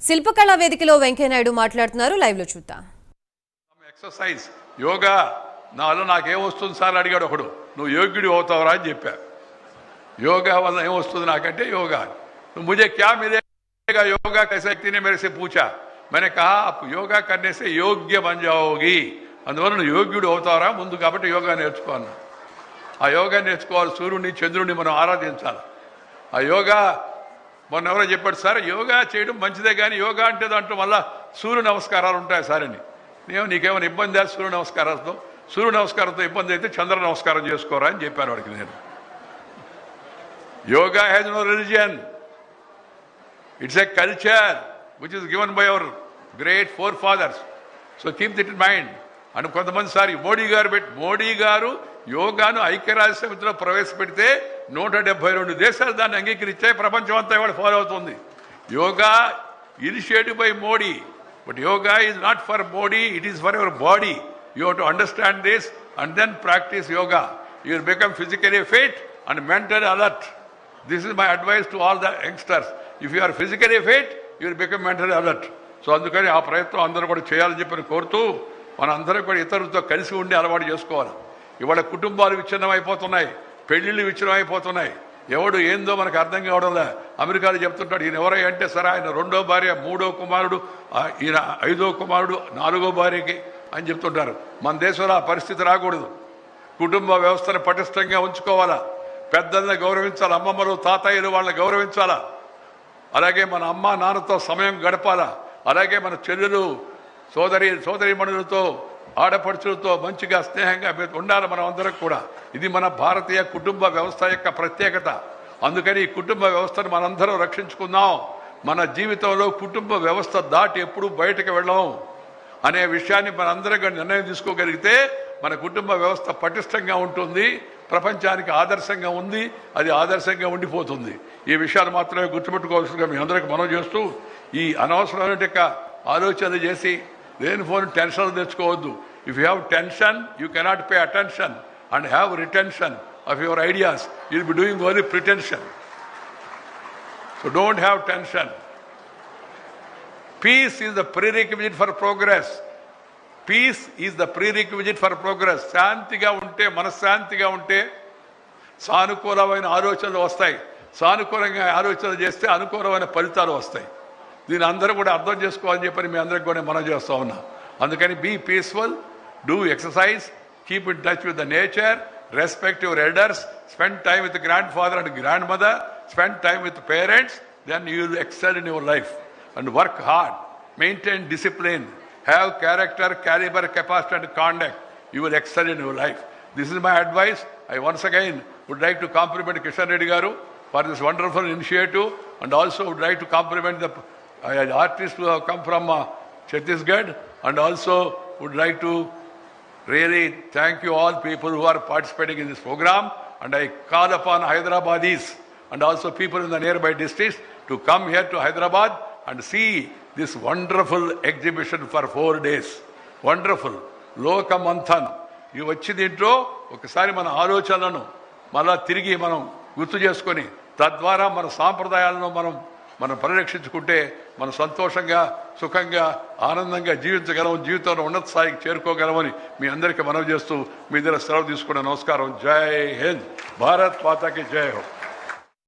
శిల్పకళా వేదికలో వెంకయ్యనాయుడు మాట్లాడుతున్నారు. లైవ్ లో చూద్దాం. ఎక్సర్సైజ్ యోగా నాలో నాకేం వస్తుంది సార్ అడిగాడు ఒకడు. నువ్వు యోగ్యుడు అవుతావరా అని చెప్పా. యోగా వల్ల ఏమొస్తుంది నాకంటే యోగా. मुझे क्या मिलेगा योगा कैसे? व्यक्ति ने मेरे से पूछा. मैंने कहा आप योगा करने से योग्य बन जाओगी. అందువల్ల నువ్వు యోగ్యుడు అవుతావరా ముందు, కాబట్టి యోగా నేర్చుకోవాలి. ఆ యోగా నేర్చుకోవాలి. సూర్యుడిని చంద్రుడిని మనం ఆరాధించాలి. ఆ యోగా మొన్న ఎవరో చెప్పాడు, సార్ యోగా చేయడం మంచిదే కానీ యోగా అంటే దాంట్లో మళ్ళీ సూర్య నమస్కారాలు ఉంటాయి సార్ అని. నీకేమైనా ఇబ్బంది లేదు సూర్య నమస్కారాలతో? సూర్య నమస్కారంతో ఇబ్బంది అయితే చంద్ర నమస్కారం చేసుకోరా అని చెప్పాను వాడికి నేను. Yoga has no religion. It's a culture which is given by our great forefathers. So keep that in mind. And కొంతమంది సారి మోడీ గారు యోగాను ఐక్యరాజ్య సమితిలో ప్రవేశపెడితే 172 దేశాలు దాన్ని అంగీకరించాయి. ప్రపంచం అంతా ఇవాళ ఫాలో అవుతుంది. Yoga initiative by Modi, but yoga is not for Modi, it is for your body. You have to understand this and then practise yoga. You will become physically fit and mentally alert. This is my advice to all the youngsters. If you are physically fit, you will become mentally alert. So అందుకని ఆ ప్రయత్నం అందరూ కూడా చేయాలని చెప్పి కోరుతూ మన అందరం కూడా ఇతరులతో కలిసి ఉండి అలవాటు చేసుకోవాలి. ఇవాళ కుటుంబాలు విచ్ఛిన్నం అయిపోతున్నాయి, పెళ్లిళ్ళు విచ్ఛిన్నం అయిపోతున్నాయి. ఎవడు ఏందో మనకు అర్థం కావడంలే. అమెరికాలో చెప్తుంటాడు, ఈయన ఎవరై అంటే సరే ఆయన 2వ భార్య 3వ కుమారుడు, ఈయన 5వ కుమారుడు 4వ భార్యకి అని చెప్తుంటారు. మన దేశంలో ఆ పరిస్థితి రాకూడదు. కుటుంబ వ్యవస్థను పటిష్టంగా ఉంచుకోవాలా. పెద్దల్ని గౌరవించాలి, అమ్మమ్మలు తాతయ్యలు వాళ్ళని గౌరవించాలా. అలాగే మన అమ్మ నాన్నతో సమయం గడపాలా. అలాగే మన చెల్లెలు సోదరీమణులతో ఆడపడుచులతో మంచిగా స్నేహంగా ఉండాలి మనం అందరం కూడా. ఇది మన భారతీయ కుటుంబ వ్యవస్థ యొక్క ప్రత్యేకత. అందుకని ఈ కుటుంబ వ్యవస్థను మనందరం రక్షించుకుందాం. మన జీవితంలో కుటుంబ వ్యవస్థ దాటి ఎప్పుడూ బయటకు వెళ్ళాం అనే విషయాన్ని మనందరం నిర్ణయం తీసుకోగలిగితే మన కుటుంబ వ్యవస్థ పటిష్టంగా ఉంటుంది, ప్రపంచానికి ఆదర్శంగా ఉంది, అది ఆదర్శంగా ఉండిపోతుంది. ఈ విషయాలు మాత్రమే గుర్తుపెట్టుకోవాల్సిందిగా మీ అందరికీ మనం చేస్తూ, ఈ అనవసరమైన ఆలోచనలు చేసి లేనిపోని టెన్షన్లు తెచ్చుకోవద్దు. If you have tension you cannot pay attention and have retention of your ideas. You will be doing only pretension. So don't have tension. Peace is the prerequisite for progress. Peace is the prerequisite for progress. శాంతిగా ఉంటే, మనశ్శాంతిగా ఉంటే సానుకూలమైన ఆలోచనలు వస్తాయి. సానుకూలంగా ఆలోచనలు చేస్తే అనుకూలమైన ఫలితాలు వస్తాయి. దీని అందరూ కూడా అర్థం చేసుకోవాలని చెప్పని మీ అందరికి కూడా మనం చేస్తూ ఉన్నాం. అందుకని be peaceful, do exercise, keep in touch with the nature, respect your elders, spend time with grandfather and grandmother, spend time with parents, then you will excel in your life. And work hard, maintain discipline, have character, caliber, capacity and conduct. You will excel in your life. This is my advice. I once again would like to compliment Kishan Reddy garu for this wonderful initiative, and also would like to compliment the artists who have come from Chhattisgarh, and also would like to really thank you all people who are participating in this program. And I call upon Hyderabadis and also people in the nearby districts to come here to Hyderabad and see this wonderful exhibition for 4 days. Wonderful. లోకమంథన్. ఇవి వచ్చి దీంట్లో ఒకసారి మన ఆలోచనలను మళ్ళా తిరిగి మనం గుర్తు చేసుకొని తద్వారా మన సాంప్రదాయాలను మనం పరిరక్షించుకుంటే మనం సంతోషంగా, సుఖంగా, ఆనందంగా జీవించగలం, జీవితంలో ఉన్నత స్థాయికి చేరుకోగలమని మీ అందరికీ మనవి చేస్తూ మీ దగ్గర సెలవు తీసుకునే నమస్కారం. జై హింద్. భారత్ మాతాకి జై హో.